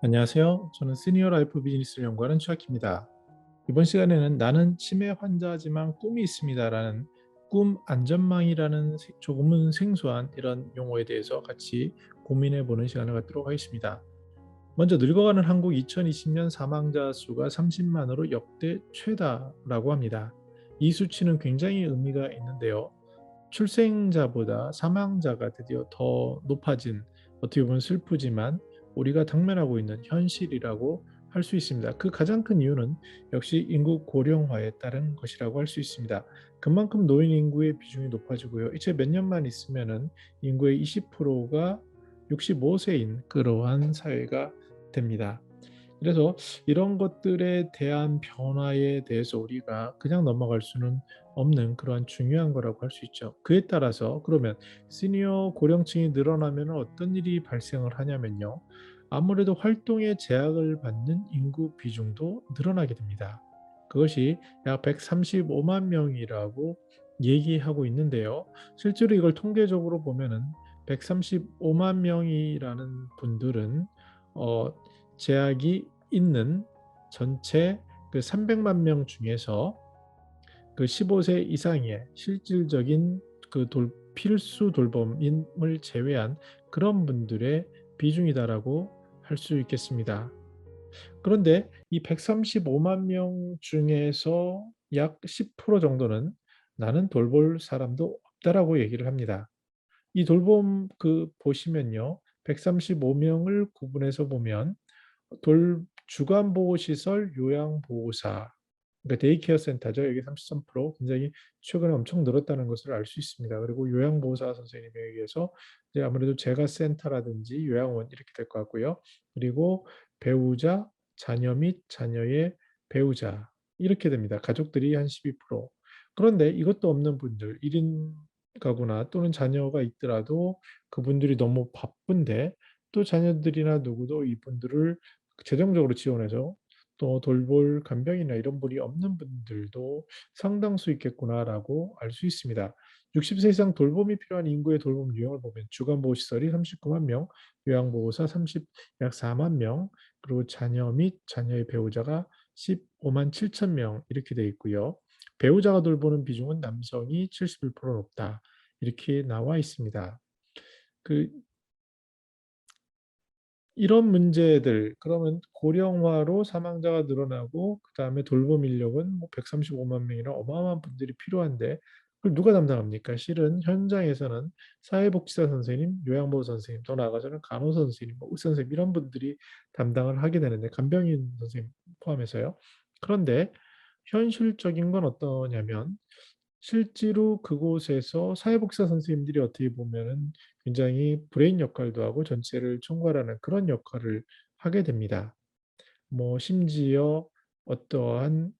안녕하세요. 저는 시니어 라이프 비즈니스를 연구하는 최학입니다. 이번 시간에는 나는 치매 환자지만 꿈이 있습니다라는 꿈 안전망이라는 조금은 생소한 이런 용어에 대해서 같이 고민해 보는 시간을 갖도록 하겠습니다. 먼저 늙어가는 한국 2020년 사망자 수가 30만으로 역대 최다라고 합니다. 이 수치는 굉장히 의미가 있는데요. 출생자보다 사망자가 드디어 더 높아진, 어떻게 보면 슬프지만 우리가 당면하고 있는 현실이라고 할 수 있습니다. 그 가장 큰 이유는 역시 인구 고령화에 따른 것이라고 할 수 있습니다. 그만큼 노인 인구의 비중이 높아지고요. 이제 몇 년만 있으면은 인구의 20%가 65세인 그러한 사회가 됩니다. 그래서 이런 것들에 대한 변화에 대해서 우리가 그냥 넘어갈 수는 없는 그러한 중요한 거라고 할 수 있죠. 그에 따라서 그러면 시니어 고령층이 늘어나면 어떤 일이 발생을 하냐면요. 아무래도 활동에 제약을 받는 인구 비중도 늘어나게 됩니다. 그것이 약 135만 명이라고 얘기하고 있는데요. 실제로 이걸 통계적으로 보면은 135만 명이라는 분들은 어, 제약이 있는 전체 그 300만 명 중에서 그 15세 이상의 실질적인 그 필수 돌봄인을 제외한 그런 분들의 비중이다라고 할 수 있겠습니다. 그런데 이 135만 명 중에서 약 10% 정도는 나는 돌볼 사람도 없다라고 얘기를 합니다. 이 돌봄 그 보시면요. 135명을 구분해서 보면 주간보호시설 요양보호사, 그러니까 데이케어 센터죠. 여기 33% 굉장히 최근에 엄청 늘었다는 것을 알 수 있습니다. 그리고 요양보호사 선생님에 의해서 이제 아무래도 재가센터라든지 요양원 이렇게 될 것 같고요. 그리고 배우자, 자녀 및 자녀의 배우자 이렇게 됩니다. 가족들이 한 12%. 그런데 이것도 없는 분들, 1인 가구나 또는 자녀가 있더라도 그분들이 너무 바쁜데 또 자녀들이나 누구도 이분들을 재정적으로 지원해서 또 돌볼 간병이나 이런 분이 없는 분들도 상당수 있겠구나라고 알 수 있습니다. 60세 이상 돌봄이 필요한 인구의 돌봄 유형을 보면 주간보호시설이 39만 명, 요양보호사 약 4만 명, 그리고 자녀 및 자녀의 배우자가 15만 7천 명 이렇게 되어 있고요. 배우자가 돌보는 비중은 남성이 71% 높다. 이렇게 나와 있습니다. 그 이런 문제들, 그러면 고령화로 사망자가 늘어나고 그다음에 돌봄 인력은 뭐 135만 명이나 어마어마한 분들이 필요한데 그걸 누가 담당합니까? 실은 현장에서는 사회복지사 선생님, 요양보호 선생님, 더 나아가서는 간호사 선생님, 뭐 의사 선생님 이런 분들이 담당을 하게 되는데 간병인 선생님 포함해서요. 그런데 현실적인 건 어떠냐면 실제로 그곳에서 사회복지사 선생님들이 어떻게 보면은 굉장히 브레인 역할도 하고 전체를 총괄하는 그런 역할을 하게 됩니다. 뭐 심지어 어떠한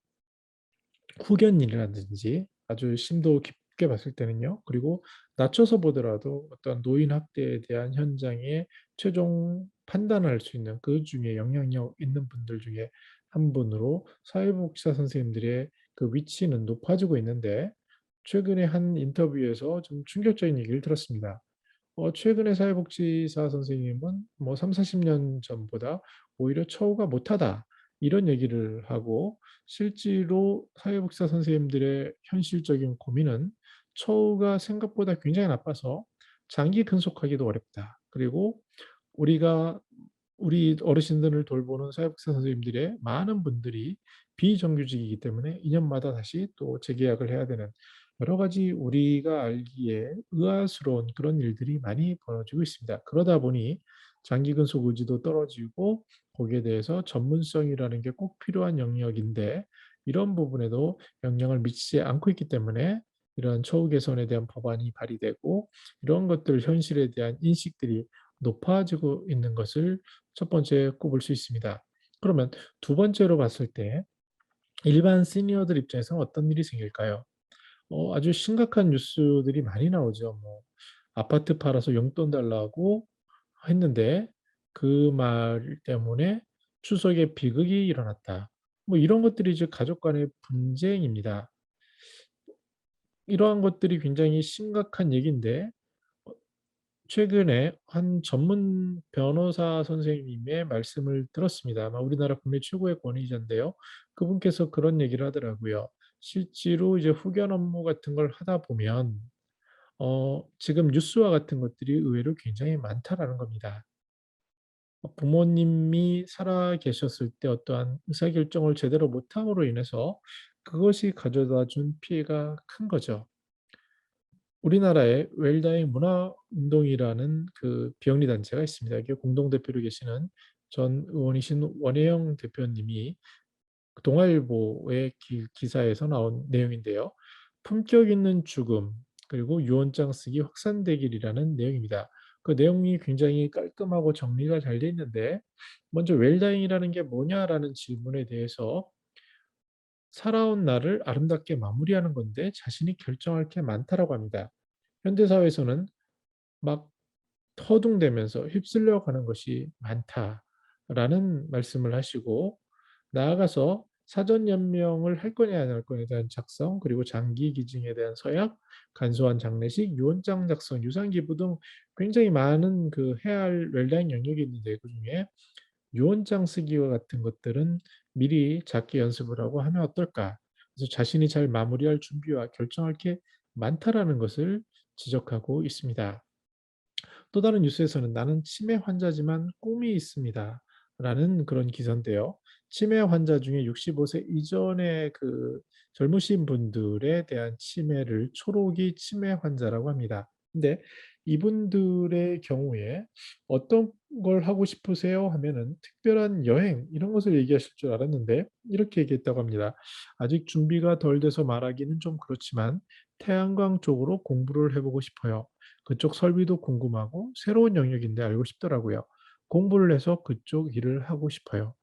후견인이라든지 아주 심도 깊게 봤을 때는요. 그리고 낮춰서 보더라도 어떤 노인 학대에 대한 현장의 최종 판단을 할 수 있는 그 중에 영향력 있는 분들 중에 한 분으로 사회복지사 선생님들의 그 위치는 높아지고 있는데 최근에 한 인터뷰에서 좀 충격적인 얘기를 들었습니다. 최근에 사회복지사 선생님은 뭐 3, 40년 전보다 오히려 처우가 못하다. 이런 얘기를 하고 실제로 사회복지사 선생님들의 현실적인 고민은 처우가 생각보다 굉장히 나빠서 장기 근속하기도 어렵다. 그리고 우리가 우리 어르신들을 돌보는 사회복지사 선생님들의 많은 분들이 비정규직이기 때문에 2년마다 다시 또 재계약을 해야 되는 여러 가지 우리가 알기에 의아스러운 그런 일들이 많이 벌어지고 있습니다. 그러다 보니 장기 근속 의지도 떨어지고 거기에 대해서 전문성이라는 게 꼭 필요한 영역인데 이런 부분에도 영향을 미치지 않고 있기 때문에 이런 처우 개선에 대한 법안이 발의되고 이런 것들 현실에 대한 인식들이 높아지고 있는 것을 첫 번째 꼽을 수 있습니다. 그러면 두 번째로 봤을 때 일반 시니어들 입장에서 어떤 일이 생길까요? 아주 심각한 뉴스들이 많이 나오죠. 뭐 아파트 팔아서 용돈 달라고 했는데 그 말 때문에 추석에 비극이 일어났다. 뭐 이런 것들이 이제 가족 간의 분쟁입니다. 이러한 것들이 굉장히 심각한 얘기인데 최근에 한 전문 변호사 선생님의 말씀을 들었습니다. 아마 우리나라 국내 최고의 권위자인데요. 그분께서 그런 얘기를 하더라고요. 실제로 이제 후견 업무 같은 걸 하다 보면 지금 뉴스와 같은 것들이 의외로 굉장히 많다라는 겁니다. 부모님이 살아 계셨을 때 어떠한 의사결정을 제대로 못함으로 인해서 그것이 가져다 준 피해가 큰 거죠. 우리나라에 웰다잉 문화운동이라는 그 비영리 단체가 있습니다. 이게 공동대표로 계시는 전 의원이신 원혜영 대표님이 그 동아일보의 기사에서 나온 내용인데요. 품격 있는 죽음 그리고 유언장 쓰기 확산되길이라는 내용입니다. 그 내용이 굉장히 깔끔하고 정리가 잘 돼 있는데 먼저 웰다잉이라는 게 뭐냐라는 질문에 대해서 살아온 날을 아름답게 마무리하는 건데 자신이 결정할 게 많다라고 합니다. 현대 사회에서는 막 허둥대면서 휩쓸려 가는 것이 많다라는 말씀을 하시고 나아가서 사전 연명을 할 거냐 안 할 거냐에 대한 작성 그리고 장기 기증에 대한 서약, 간소한 장례식, 유언장 작성, 유산 기부 등 굉장히 많은 그 해야 할 웰다잉 영역이 있는데 그중에 유언장 쓰기와 같은 것들은 미리 작게 연습을 하고 하면 어떨까? 그래서 자신이 잘 마무리할 준비와 결정할 게 많다라는 것을 지적하고 있습니다. 또 다른 뉴스에서는 나는 치매 환자지만 꿈이 있습니다. 라는 그런 기사인데요. 치매 환자 중에 65세 이전의 그 젊으신 분들에 대한 치매를 초록이 치매 환자라고 합니다. 근데 이분들의 경우에 어떤 걸 하고 싶으세요? 하면은 특별한 여행 이런 것을 얘기하실 줄 알았는데 이렇게 얘기했다고 합니다. 아직 준비가 덜 돼서 말하기는 좀 그렇지만 태양광 쪽으로 공부를 해보고 싶어요. 그쪽 설비도 궁금하고 새로운 영역인데 알고 싶더라고요. 공부를 해서 그쪽 일을 하고 싶어요.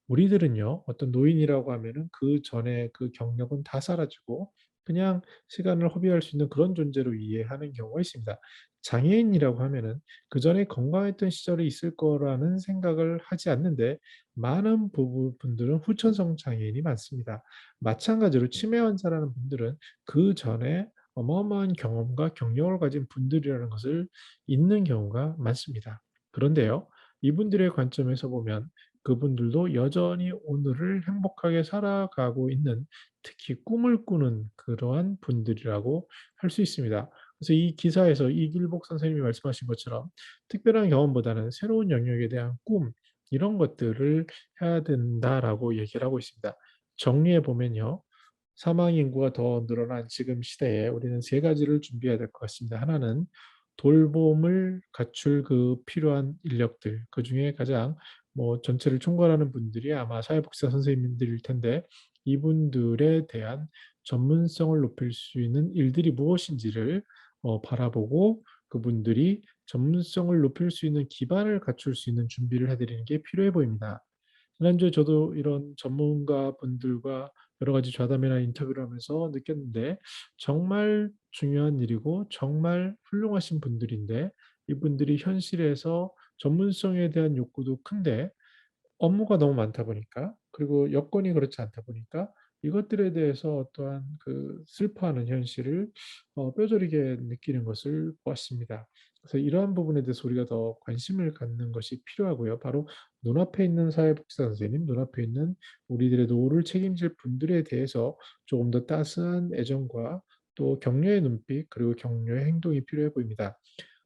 우리들은요, 어떤 노인이라고 하면은 그 전에 그 경력은 다 사라지고 그냥 시간을 허비할 수 있는 그런 존재로 이해하는 경우가 있습니다. 장애인이라고 하면은 그 전에 건강했던 시절이 있을 거라는 생각을 하지 않는데 많은 분들은 후천성 장애인이 많습니다. 마찬가지로 치매 환자라는 분들은 그 전에 어마어마한 경험과 경력을 가진 분들이라는 것을 잊는 경우가 많습니다. 그런데요, 이분들의 관점에서 보면 그분들도 여전히 오늘을 행복하게 살아가고 있는 특히 꿈을 꾸는 그러한 분들이라고 할 수 있습니다. 그래서 이 기사에서 이길복 선생님이 말씀하신 것처럼 특별한 경험보다는 새로운 영역에 대한 꿈 이런 것들을 해야 된다라고 얘기를 하고 있습니다. 정리해 보면요. 사망 인구가 더 늘어난 지금 시대에 우리는 세 가지를 준비해야 될 것 같습니다. 하나는 돌봄을 갖출 그 필요한 인력들, 그중에 가장 뭐 전체를 총괄하는 분들이 아마 사회복지사 선생님들일 텐데 이분들에 대한 전문성을 높일 수 있는 일들이 무엇인지를 바라보고 그분들이 전문성을 높일 수 있는 기반을 갖출 수 있는 준비를 해드리는 게 필요해 보입니다. 지난주에 저도 이런 전문가 분들과 여러 가지 좌담회나 인터뷰를 하면서 느꼈는데 정말 중요한 일이고 정말 훌륭하신 분들인데 이분들이 현실에서 전문성에 대한 욕구도 큰데 업무가 너무 많다 보니까 그리고 여건이 그렇지 않다 보니까 이것들에 대해서 어떠한 그 슬퍼하는 현실을 뼈저리게 느끼는 것을 보았습니다. 그래서 이러한 부분에 대해서 우리가 더 관심을 갖는 것이 필요하고요. 바로 눈앞에 있는 사회복지사 선생님, 눈앞에 있는 우리들의 노후를 책임질 분들에 대해서 조금 더 따스한 애정과 또 격려의 눈빛 그리고 격려의 행동이 필요해 보입니다.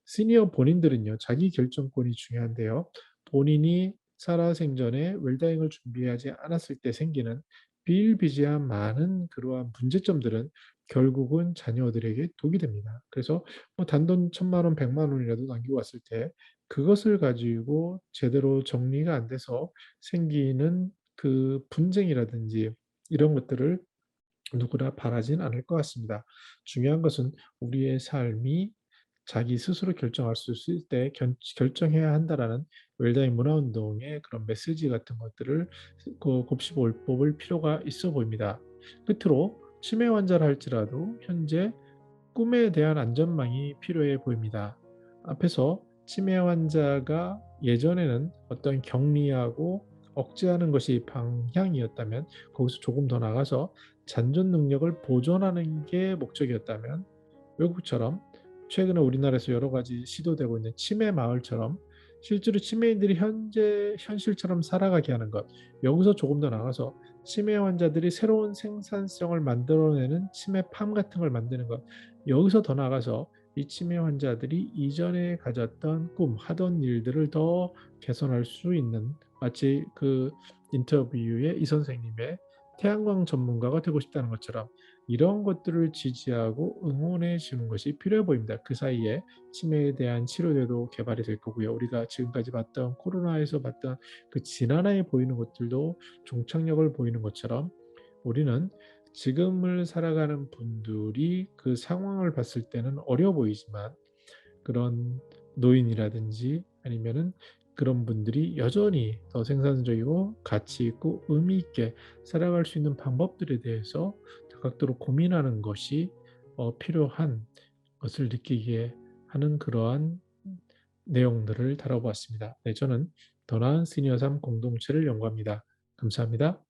시니어 본인들은요, 자기 결정권이 중요한데요. 본인이 살아생전에 웰다잉을 준비하지 않았을 때 생기는 비일비재한 많은 그러한 문제점들은 결국은 자녀들에게 독이 됩니다. 그래서 뭐 단돈 1,000만 원, 100만 원이라도 남기고 왔을 때 그것을 가지고 제대로 정리가 안 돼서 생기는 그 분쟁이라든지 이런 것들을 누구나 바라진 않을 것 같습니다. 중요한 것은 우리의 삶이 자기 스스로 결정할 수 있을 때 결정해야 한다라는 웰다잉 문화운동의 그런 메시지 같은 것들을 곱씹어 뽑을 필요가 있어 보입니다. 끝으로 치매 환자를 할지라도 현재 꿈에 대한 안전망이 필요해 보입니다. 앞에서 치매 환자가 예전에는 어떤 격리하고 억제하는 것이 방향이었다면 거기서 조금 더 나가서 잔존 능력을 보존하는 게 목적이었다면 외국처럼 최근에 우리나라에서 여러 가지 시도되고 있는 치매 마을처럼 실제로 치매인들이 현실처럼 살아가게 하는 것, 여기서 조금 더 나아가서 치매 환자들이 새로운 생산성을 만들어내는 치매팜 같은 걸 만드는 것, 여기서 더 나아가서 이 치매 환자들이 이전에 가졌던 꿈, 하던 일들을 더 개선할 수 있는, 마치 그 인터뷰에 이 선생님의 태양광 전문가가 되고 싶다는 것처럼 이런 것들을 지지하고 응원해 주는 것이 필요해 보입니다. 그 사이에 치매에 대한 치료제도 개발이 될 거고요. 우리가 지금까지 봤던 코로나에서 봤던 그 진화에 보이는 것들도 종착역을 보이는 것처럼 우리는 지금을 살아가는 분들이 그 상황을 봤을 때는 어려 보이지만 그런 노인이라든지 아니면은 그런 분들이 여전히 더 생산적이고 가치 있고 의미 있게 살아갈 수 있는 방법들에 대해서 다각도로 고민하는 것이 필요한 것을 느끼게 하는 그러한 내용들을 다뤄보았습니다. 네, 저는 더 나은 시니어 삶 공동체를 연구합니다. 감사합니다.